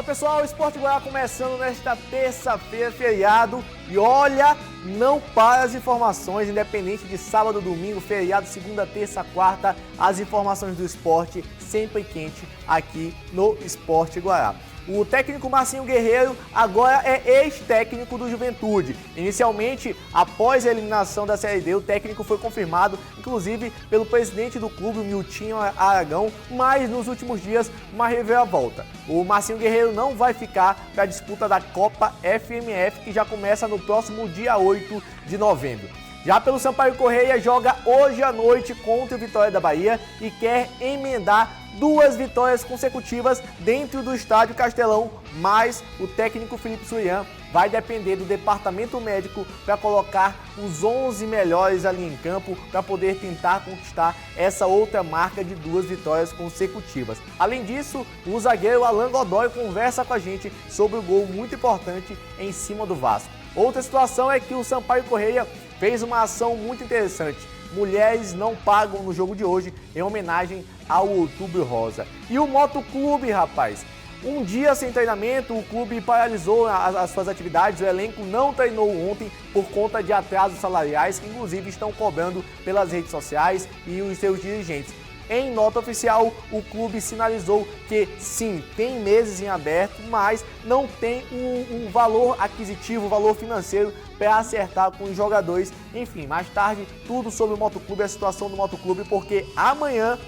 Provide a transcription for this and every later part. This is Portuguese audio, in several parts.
Fala pessoal, o Esporte Goiás começando nesta terça-feira, feriado. E olha, não para as informações, independente de sábado, domingo, feriado, segunda, terça, quarta, as informações do esporte sempre quente aqui no Esporte Goiás. O técnico Marcinho Guerreiro agora é ex-técnico do Juventude. Inicialmente, após a eliminação da Série D, o técnico foi confirmado, inclusive, pelo presidente do clube, o Miltinho Aragão, mas nos últimos dias, uma reviravolta. O Marcinho Guerreiro não vai ficar para a disputa da Copa FMF, que já começa no próximo dia 8 de novembro. Já pelo Sampaio Corrêa, joga hoje à noite contra o Vitória da Bahia e quer emendar 2 vitórias consecutivas dentro do estádio Castelão, mas o técnico Felipe Surian vai depender do departamento médico para colocar os 11 melhores ali em campo para poder tentar conquistar essa outra marca de 2 vitórias consecutivas. Além disso, o zagueiro Alan Godoy conversa com a gente sobre o gol muito importante em cima do Vasco. Outra situação é que o Sampaio Corrêa fez uma ação muito interessante. Mulheres não pagam no jogo de hoje, em homenagem ao Outubro Rosa. E o Motoclube, rapaz, um dia sem treinamento, o clube paralisou as suas atividades, o elenco não treinou ontem por conta de atrasos salariais, que inclusive estão cobrando pelas redes sociais e os seus dirigentes. Em nota oficial, o clube sinalizou que sim, tem meses em aberto, mas não tem um valor aquisitivo, valor financeiro para acertar com os jogadores. Enfim, mais tarde, tudo sobre o Motoclube, a situação do Motoclube, porque amanhã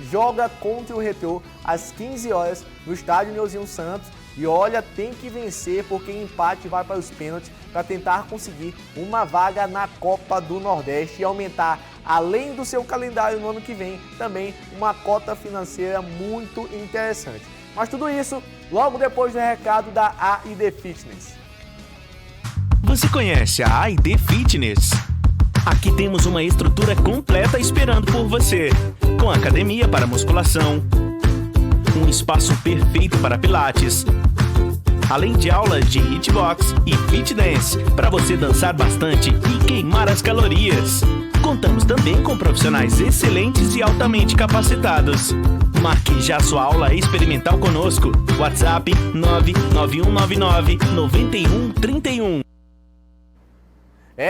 joga contra o Retrô às 15 horas no estádio Neuzinho Santos. E olha, tem que vencer porque empate vai para os pênaltis para tentar conseguir uma vaga na Copa do Nordeste e aumentar, além do seu calendário no ano que vem, também uma cota financeira muito interessante. Mas tudo isso logo depois do recado da AID Fitness. Você conhece a AID Fitness? Aqui temos uma estrutura completa esperando por você, com academia para musculação, um espaço perfeito para pilates, além de aulas de hitbox e fit dance para você dançar bastante e queimar as calorias. Contamos também com profissionais excelentes e altamente capacitados. Marque já sua aula experimental conosco. WhatsApp 99199-9131.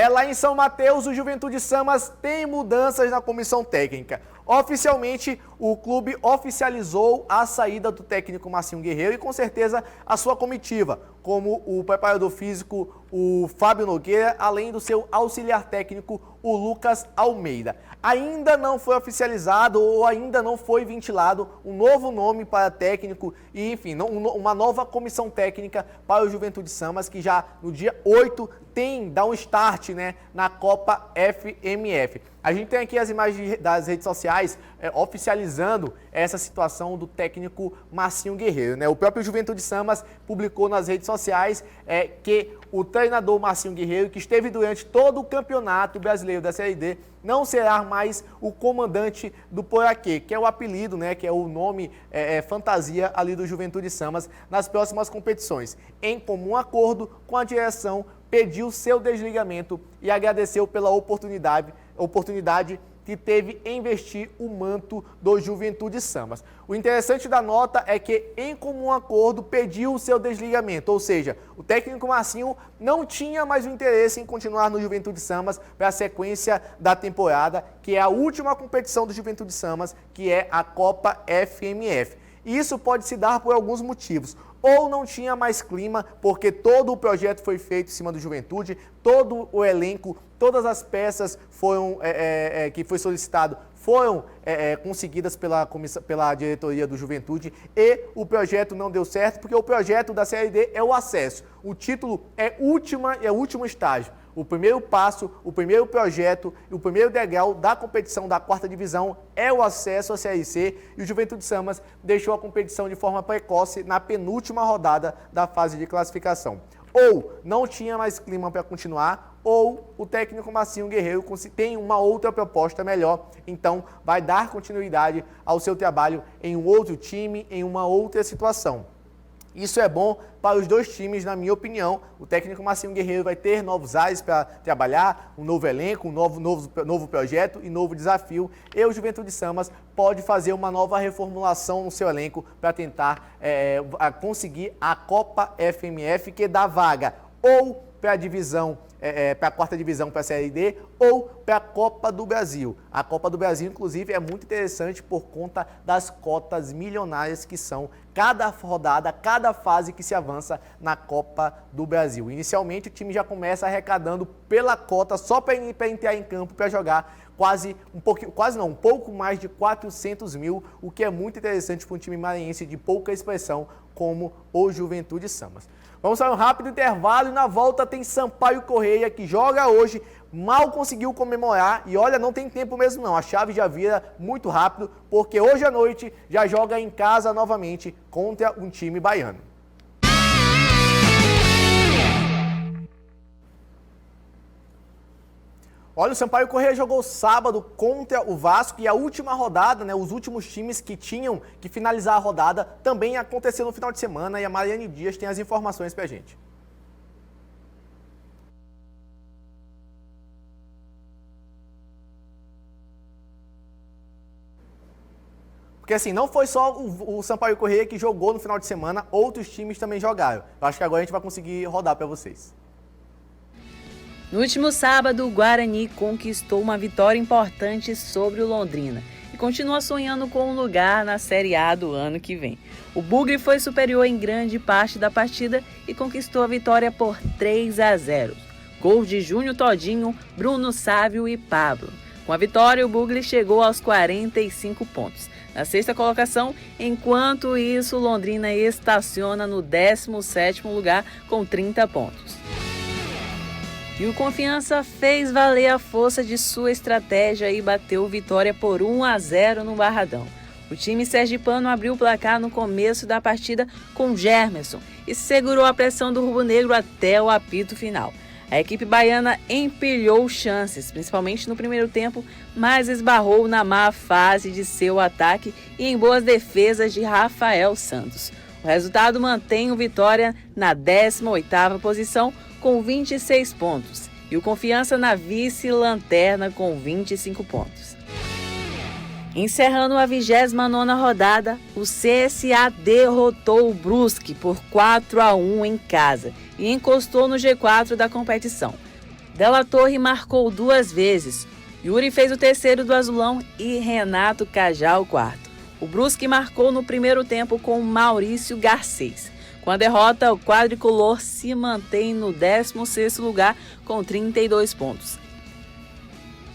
Lá em São Mateus, o Juventude Samas tem mudanças na comissão técnica. Oficialmente, o clube oficializou a saída do técnico Marcinho Guerreiro e, com certeza, a sua comitiva, como o preparador físico, o Fábio Nogueira, além do seu auxiliar técnico, o Lucas Almeida. Ainda não foi oficializado ou ainda não foi ventilado um novo nome para técnico e, enfim, uma nova comissão técnica para o Juventude Samas, que já no dia 8 dá um start, né, na Copa FMF. A gente tem aqui as imagens das redes sociais oficializando essa situação do técnico Marcinho Guerreiro, né? O próprio Juventude Samas publicou nas redes sociais que o treinador Marcinho Guerreiro, que esteve durante todo o campeonato brasileiro da Série D, não será mais o comandante do Poraquê, que é o apelido, né, que é o nome fantasia ali do Juventude Samas nas próximas competições. Em comum acordo com a direção, pediu seu desligamento e agradeceu pela oportunidade que teve em investir o manto do Juventude Samas. O interessante da nota é que, em comum acordo, pediu o seu desligamento, ou seja, o técnico Marcinho não tinha mais o interesse em continuar no Juventude Samas para a sequência da temporada, que é a última competição do Juventude Samas, que é a Copa FMF. Isso pode se dar por alguns motivos. Ou não tinha mais clima, porque todo o projeto foi feito em cima do Juventude, todo o elenco, todas as peças que foi solicitado foram conseguidas pela diretoria do Juventude e o projeto não deu certo, porque o projeto da Série D é o acesso. O título é o último estágio. O primeiro passo, o primeiro projeto e o primeiro degrau da competição da 4ª divisão é o acesso à Série C e o Juventude Samas deixou a competição de forma precoce na penúltima rodada da fase de classificação. Ou não tinha mais clima para continuar, ou o técnico Marcinho Guerreiro tem uma outra proposta melhor, então vai dar continuidade ao seu trabalho em um outro time, em uma outra situação. Isso é bom para os dois times, na minha opinião. O técnico Marcinho Guerreiro vai ter novos ares para trabalhar, um novo elenco, um novo projeto e novo desafio. E o Juventude Samas pode fazer uma nova reformulação no seu elenco para tentar conseguir a Copa FMF, que dá vaga ou para a divisão, para a quarta divisão, para a Série D, ou para a Copa do Brasil. A Copa do Brasil, inclusive, é muito interessante por conta das cotas milionárias que são cada rodada, cada fase que se avança na Copa do Brasil. Inicialmente, o time já começa arrecadando pela cota, só para entrar em campo, para jogar um pouco mais de 400 mil, o que é muito interessante para um time maranhense de pouca expressão como o Juventude Samas. Vamos para um rápido intervalo e na volta tem Sampaio Corrêa, que joga hoje, mal conseguiu comemorar e olha, não tem tempo mesmo não, a chave já vira muito rápido, porque hoje à noite já joga em casa novamente contra um time baiano. Olha, o Sampaio Corrêa jogou sábado contra o Vasco e a última rodada, né, os últimos times que tinham que finalizar a rodada também aconteceu no final de semana e a Mariane Dias tem as informações pra gente. Porque assim, não foi só o Sampaio Corrêa que jogou no final de semana, outros times também jogaram. Eu acho que agora a gente vai conseguir rodar para vocês. No último sábado, o Guarani conquistou uma vitória importante sobre o Londrina e continua sonhando com um lugar na Série A do ano que vem. O Bugre foi superior em grande parte da partida e conquistou a vitória por 3-0. Gols de Júnior Todinho, Bruno Sávio e Pablo. Com a vitória, o Bugre chegou aos 45 pontos. Na sexta colocação, enquanto isso, Londrina estaciona no 17º lugar com 30 pontos. E o Confiança fez valer a força de sua estratégia e bateu vitória por 1-0 no Barradão. O time sergipano abriu o placar no começo da partida com Germerson e segurou a pressão do rubro-negro até o apito final. A equipe baiana empilhou chances, principalmente no primeiro tempo, mas esbarrou na má fase de seu ataque e em boas defesas de Rafael Santos. O resultado mantém o Vitória na 18ª posição com 26 pontos e o Confiança na vice-lanterna com 25 pontos. Encerrando a 29ª rodada, o CSA derrotou o Brusque por 4-1 em casa e encostou no G4 da competição. Della Torre marcou 2 vezes, Yuri fez o terceiro do azulão e Renato Cajá o quarto. O Brusque marcou no primeiro tempo com Maurício Garcês. Com a derrota, o quadricolor se mantém no 16º lugar com 32 pontos.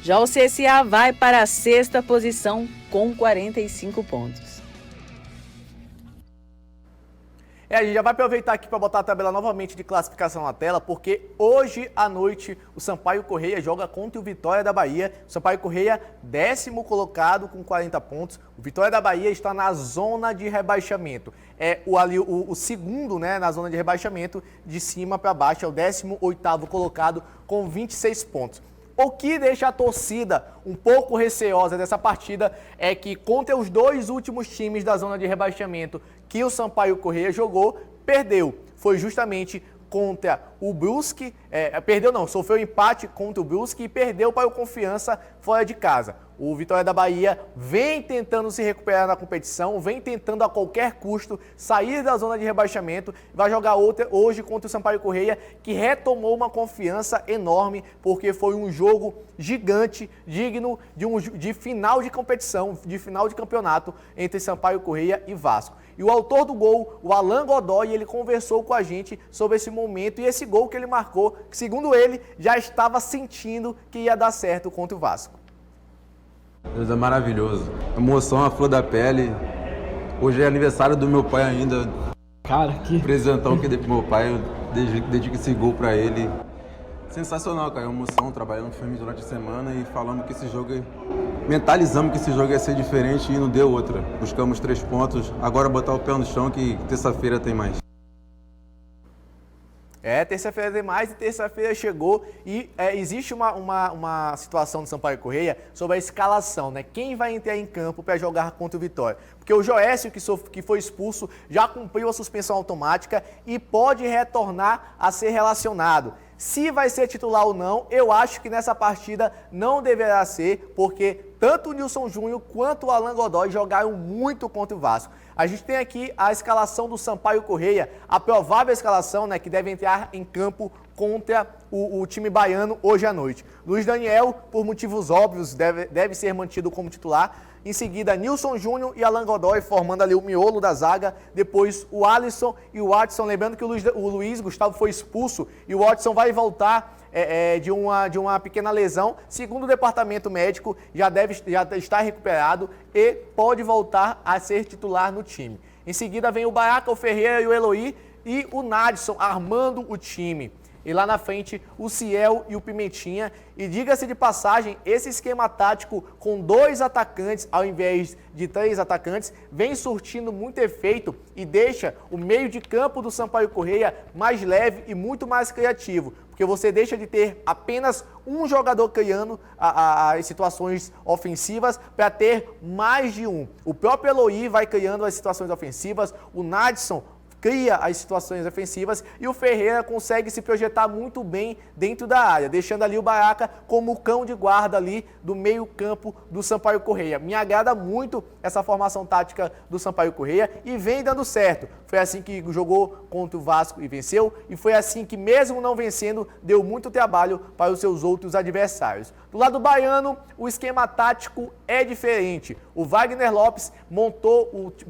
Já o CSA vai para a 6ª posição com 45 pontos. A gente já vai aproveitar aqui para botar a tabela novamente de classificação na tela, porque hoje à noite o Sampaio Corrêa joga contra o Vitória da Bahia. O Sampaio Corrêa, 10º colocado com 40 pontos. O Vitória da Bahia está na zona de rebaixamento. É o segundo, né, na zona de rebaixamento, de cima para baixo, é o 18º colocado com 26 pontos. O que deixa a torcida um pouco receosa dessa partida é que contra os dois últimos times da zona de rebaixamento que o Sampaio Corrêa jogou, perdeu. Foi justamente contra o Brusque, sofreu empate contra o Brusque e perdeu para o Confiança fora de casa. O Vitória da Bahia vem tentando se recuperar na competição, vem tentando a qualquer custo sair da zona de rebaixamento, vai jogar hoje contra o Sampaio Corrêa, que retomou uma confiança enorme, porque foi um jogo gigante, digno de final de competição, de final de campeonato entre Sampaio Corrêa e Vasco. E o autor do gol, o Alan Godoy, ele conversou com a gente sobre esse momento e esse gol que ele marcou, que segundo ele, já estava sentindo que ia dar certo contra o Vasco. Deus é maravilhoso. Emoção à flor da pele. Hoje é aniversário do meu pai ainda. Cara, que presentão que dei pro meu pai, eu dedico esse gol pra ele. Sensacional, cara. Emoção, trabalhando firme durante a semana e falando que esse jogo, mentalizamos que esse jogo ia ser diferente e não deu outra. Buscamos 3 pontos, agora botar o pé no chão que terça-feira tem mais. Terça-feira tem mais e terça-feira chegou e existe uma situação do Sampaio Corrêa sobre a escalação, né? Quem vai entrar em campo para jogar contra o Vitória? Porque o Joécio, que foi expulso, já cumpriu a suspensão automática e pode retornar a ser relacionado. Se vai ser titular ou não, eu acho que nessa partida não deverá ser, porque tanto o Nilson Júnior quanto o Alan Godoy jogaram muito contra o Vasco. A gente tem aqui a escalação do Sampaio Corrêa, a provável escalação, né, que deve entrar em campo contra o time baiano hoje à noite. Luiz Daniel, por motivos óbvios, deve ser mantido como titular. Em seguida, Nilson Júnior e Alan Godoy formando ali o miolo da zaga. Depois o Alisson e o Watson. Lembrando que o Luiz Gustavo foi expulso e o Watson vai voltar de uma pequena lesão. Segundo o departamento médico, já está recuperado e pode voltar a ser titular no time. Em seguida vem o Baraca, o Ferreira e o Eloy e o Nadson armando o time. E lá na frente, o Ciel e o Pimentinha. E diga-se de passagem, esse esquema tático com 2 atacantes ao invés de 3 atacantes vem surtindo muito efeito e deixa o meio de campo do Sampaio Corrêa mais leve e muito mais criativo. Porque você deixa de ter apenas um jogador criando as situações ofensivas para ter mais de um. O próprio Eloy vai criando as situações ofensivas, o Nadson cria as situações ofensivas e o Ferreira consegue se projetar muito bem dentro da área, deixando ali o Baraca como o cão de guarda ali do meio campo do Sampaio Corrêa. Me agrada muito essa formação tática do Sampaio Corrêa e vem dando certo. Foi assim que jogou contra o Vasco e venceu, e foi assim que, mesmo não vencendo, deu muito trabalho para os seus outros adversários. Do lado baiano, o esquema tático é diferente. O Wagner Lopes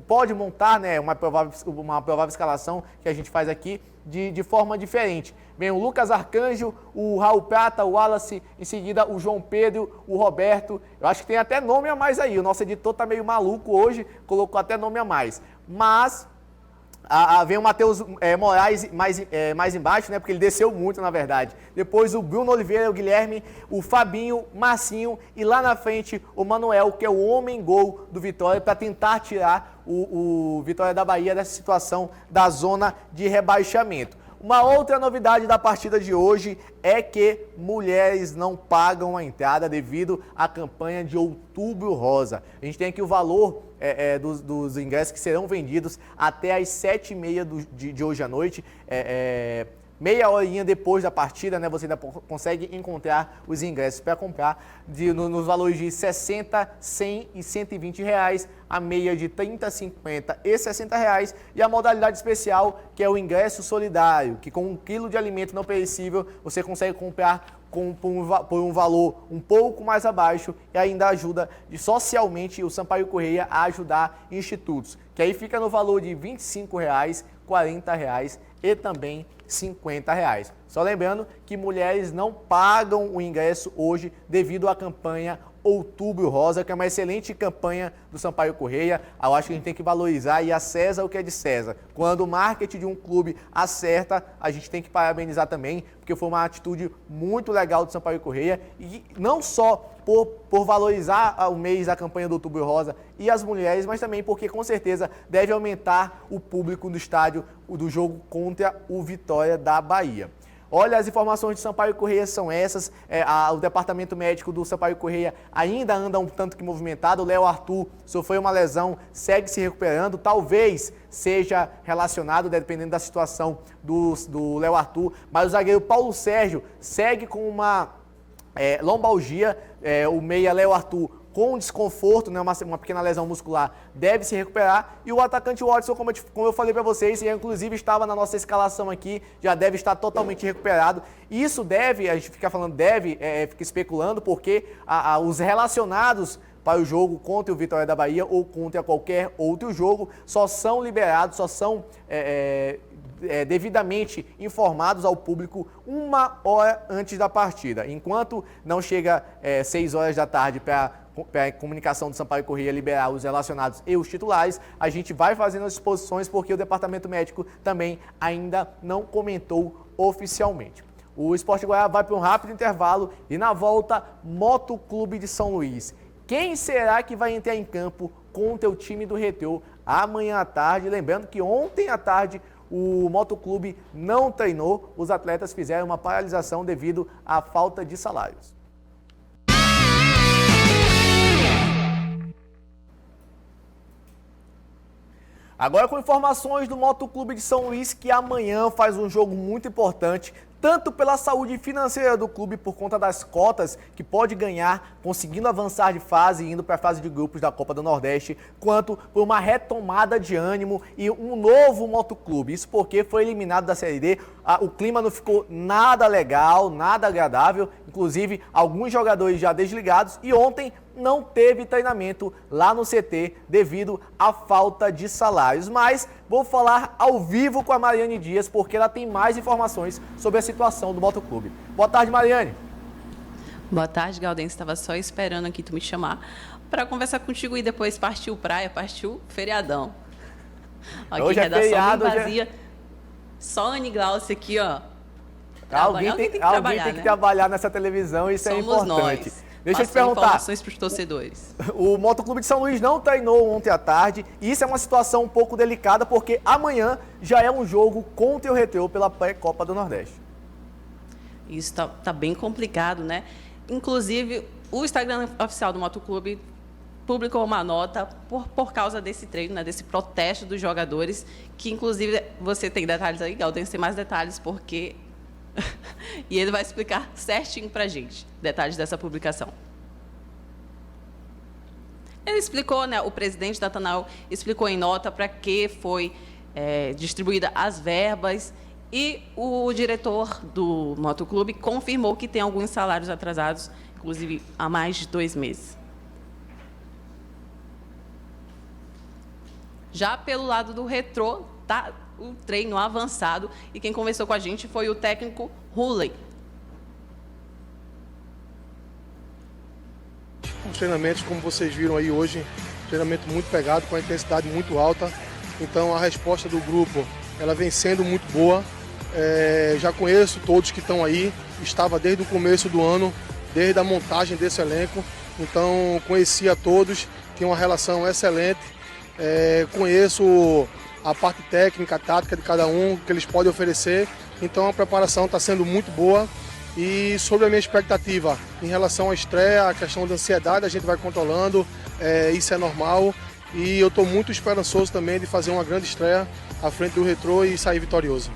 pode montar, né, uma provável escalação que a gente faz aqui de forma diferente. Vem o Lucas Arcanjo, o Raul Prata, o Wallace, em seguida o João Pedro, o Roberto. Eu acho que tem até nome a mais aí. O nosso editor tá meio maluco hoje, colocou até nome a mais. Mas vem o Matheus Moraes mais embaixo, né? Porque ele desceu muito, na verdade. Depois o Bruno Oliveira, o Guilherme, o Fabinho, Marcinho e lá na frente o Manuel, que é o homem-gol do Vitória, para tentar tirar o Vitória da Bahia dessa situação da zona de rebaixamento. Uma outra novidade da partida de hoje é que mulheres não pagam a entrada devido à campanha de Outubro Rosa. A gente tem aqui o valor dos ingressos que serão vendidos até às 7h30 de hoje à noite. Meia horinha depois da partida, né, você ainda consegue encontrar os ingressos para comprar nos valores de 60, 100 e 120 reais, a meia de 30, 50 e 60 reais, e a modalidade especial, que é o ingresso solidário, que com 1 quilo de alimento não perecível você consegue comprar por um valor um pouco mais abaixo e ainda ajuda socialmente o Sampaio Corrêa a ajudar institutos, que aí fica no valor de R$ 25, R$ 40 e também R$ 50. Só lembrando que mulheres não pagam o ingresso hoje devido à campanha Outubro Rosa, que é uma excelente campanha do Sampaio Corrêa. Eu acho que a gente tem que valorizar e a César o que é de César. Quando o marketing de um clube acerta, a gente tem que parabenizar também, porque foi uma atitude muito legal do Sampaio Corrêa, e não só por valorizar o mês da campanha do Outubro Rosa e as mulheres, mas também porque com certeza deve aumentar o público no estádio do jogo contra o Vitória da Bahia. Olha, as informações de Sampaio Corrêa são essas. O departamento médico do Sampaio Corrêa ainda anda um tanto que movimentado. O Léo Arthur sofreu uma lesão, segue se recuperando. Talvez seja relacionado, dependendo da situação do Léo Arthur. Mas o zagueiro Paulo Sérgio segue com uma lombalgia. O meia Léo Arthur, com desconforto, né, uma pequena lesão muscular, deve se recuperar. E o atacante Watson, como eu falei para vocês, e inclusive estava na nossa escalação aqui, já deve estar totalmente recuperado. Isso deve, a gente fica falando fica especulando, porque os relacionados para o jogo contra o Vitória da Bahia ou contra qualquer outro jogo só são liberados, só são devidamente informados ao público 1 hora antes da partida. Enquanto não chega 6 horas da tarde para a comunicação do Sampaio Corrêa liberar os relacionados e os titulares, a gente vai fazendo as exposições porque o departamento médico também ainda não comentou oficialmente. O Sport Goiás vai para um rápido intervalo e na volta, Moto Clube de São Luís. Quem será que vai entrar em campo contra o time do Retrô amanhã à tarde? Lembrando que ontem à tarde o motoclube não treinou, os atletas fizeram uma paralisação devido à falta de salários. Agora com informações do Motoclube de São Luís, que amanhã faz um jogo muito importante, tanto pela saúde financeira do clube, por conta das cotas que pode ganhar, conseguindo avançar de fase e indo para a fase de grupos da Copa do Nordeste, quanto por uma retomada de ânimo e um novo motoclube. Isso porque foi eliminado da Série D, o clima não ficou nada legal, nada agradável, inclusive alguns jogadores já desligados, e ontem não teve treinamento lá no CT devido à falta de salários. Mas vou falar ao vivo com a Mariane Dias, porque ela tem mais informações sobre a situação do motoclube. Boa tarde, Mariane. Boa tarde, Gaudense. Estava só esperando aqui tu me chamar para conversar contigo e depois partiu praia, partiu feriadão. Aqui, hoje é redação feriado, bem vazia. Só Anne Glaucia aqui, ó. Alguém tem que trabalhar nessa televisão, isso Somos é importante. Nós. Deixa eu te perguntar. Informações para os torcedores. O Motoclube de São Luís não treinou ontem à tarde e isso é uma situação um pouco delicada porque amanhã já é um jogo contra o Retrô pela pré-Copa do Nordeste. Isso tá bem complicado, né? Inclusive, o Instagram oficial do Motoclube publicou uma nota por causa desse treino, né, desse protesto dos jogadores, que inclusive você tem detalhes aí, Gaudense tem mais detalhes, porque... e ele vai explicar certinho pra gente, detalhes dessa publicação. Ele explicou, né, o presidente da Natanael explicou em nota para que foi distribuída as verbas, e o diretor do motoclube confirmou que tem alguns salários atrasados, inclusive há mais de 2 meses. Já pelo lado do Retrô, tá o treino avançado, e quem conversou com a gente foi o técnico Huley. Os treinamentos, como vocês viram aí hoje, treinamento muito pegado, com a intensidade muito alta. Então a resposta do grupo, ela vem sendo muito boa. Já conheço todos que estão aí, estava desde o começo do ano, desde a montagem desse elenco. Então conheci a todos, tinha uma relação excelente. Conheço a parte técnica, a tática de cada um, que eles podem oferecer. Então a preparação está sendo muito boa. E sobre a minha expectativa em relação à estreia, a questão da ansiedade a gente vai controlando, isso é normal. E eu estou muito esperançoso também de fazer uma grande estreia à frente do Retrô e sair vitorioso.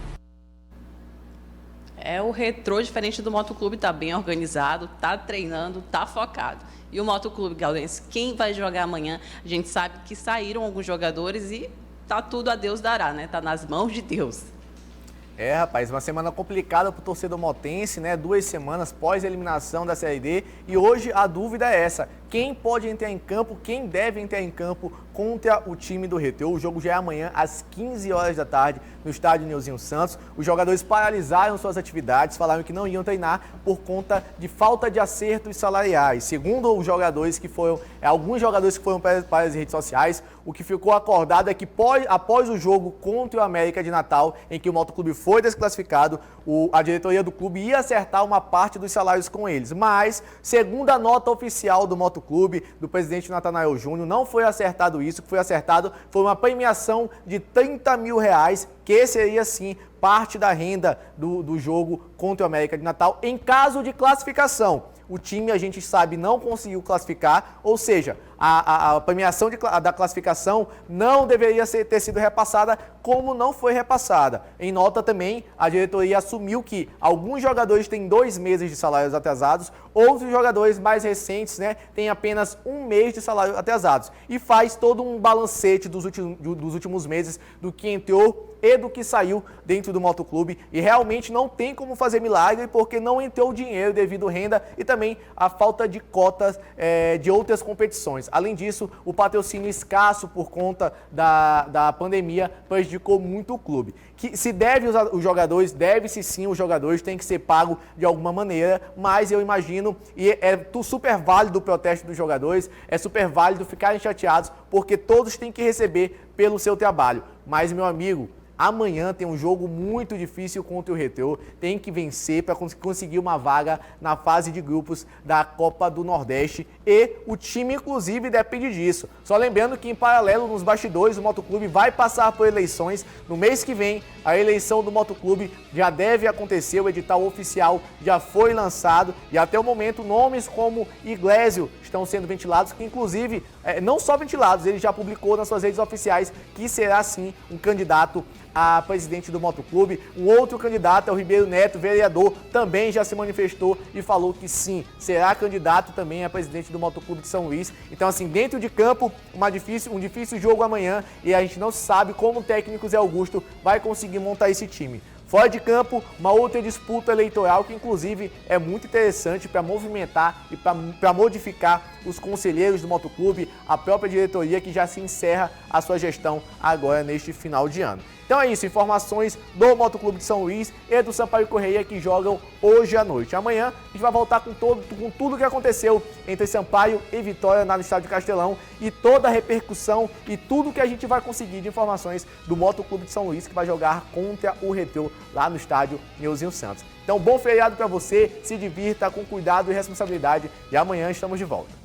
O Retrô, diferente do Motoclube, está bem organizado, está treinando, está focado. E o Motoclube, Gaudense, quem vai jogar amanhã? A gente sabe que saíram alguns jogadores e tá tudo a Deus dará, né? Tá nas mãos de Deus. Rapaz, uma semana complicada para o torcedor motense, né? 2 semanas pós-eliminação da Série D. E hoje a dúvida é essa: quem pode entrar em campo, quem deve entrar em campo contra o time do Retrô? O jogo já é amanhã, às 15 horas da tarde, no estádio Nilzinho Santos. Os jogadores paralisaram suas atividades, falaram que não iam treinar por conta de falta de acertos salariais. Segundo os jogadores que foram, alguns jogadores que foram para as redes sociais, o que ficou acordado é que após o jogo contra o América de Natal, em que o Motoclube foi desclassificado, a diretoria do clube ia acertar uma parte dos salários com eles. Mas, segundo a nota oficial do Motoclube, do presidente Natanael Júnior, não foi acertado isso. O que foi acertado foi uma premiação de R$30 mil, que seria, sim, parte da renda do jogo contra o América de Natal, em caso de classificação. O time, a gente sabe, não conseguiu classificar, ou seja, a premiação da classificação não deveria ter sido repassada, como não foi repassada. Em nota também, a diretoria assumiu que alguns jogadores têm 2 meses de salários atrasados, outros jogadores mais recentes, né, têm apenas 1 mês de salário atrasados. E faz todo um balancete dos últimos meses, do que entrou e do que saiu dentro do Motoclube. E realmente não tem como fazer milagre, porque não entrou dinheiro devido à renda e também a falta de cotas de outras competições. Além disso, o patrocínio escasso por conta da pandemia prejudicou muito o clube. Que se deve os jogadores, deve-se sim, os jogadores têm que ser pagos de alguma maneira, mas eu imagino, e é super válido o protesto dos jogadores, é super válido ficarem chateados, porque todos têm que receber pelo seu trabalho. Mas, meu amigo, amanhã tem um jogo muito difícil contra o Retrô, tem que vencer para conseguir uma vaga na fase de grupos da Copa do Nordeste e o time, inclusive, depende disso. Só lembrando que, em paralelo, nos bastidores, o Motoclube vai passar por eleições. No mês que vem, a eleição do Motoclube já deve acontecer, o edital oficial já foi lançado e, até o momento, nomes como Iglesio estão sendo ventilados, que, inclusive, não só ventilados, ele já publicou nas suas redes oficiais que será, sim, um candidato a presidente do Motoclube. Um outro candidato é o Ribeiro Neto, vereador, também já se manifestou e falou que sim, será candidato também a presidente do Motoclube de São Luís. Então, assim, dentro de campo, um difícil jogo amanhã e a gente não sabe como o técnico Zé Augusto vai conseguir montar esse time. Fora de campo, uma outra disputa eleitoral que, inclusive, é muito interessante para movimentar e para modificar os conselheiros do Motoclube, a própria diretoria que já se encerra a sua gestão agora neste final de ano. Então é isso, informações do Motoclube de São Luís e do Sampaio Corrêa que jogam hoje à noite. Amanhã a gente vai voltar com tudo o que aconteceu entre Sampaio e Vitória no estádio Castelão e toda a repercussão e tudo que a gente vai conseguir de informações do Motoclube de São Luís que vai jogar contra o Retrô lá no estádio Neuzinho Santos. Então, bom feriado para você, se divirta com cuidado e responsabilidade e amanhã estamos de volta.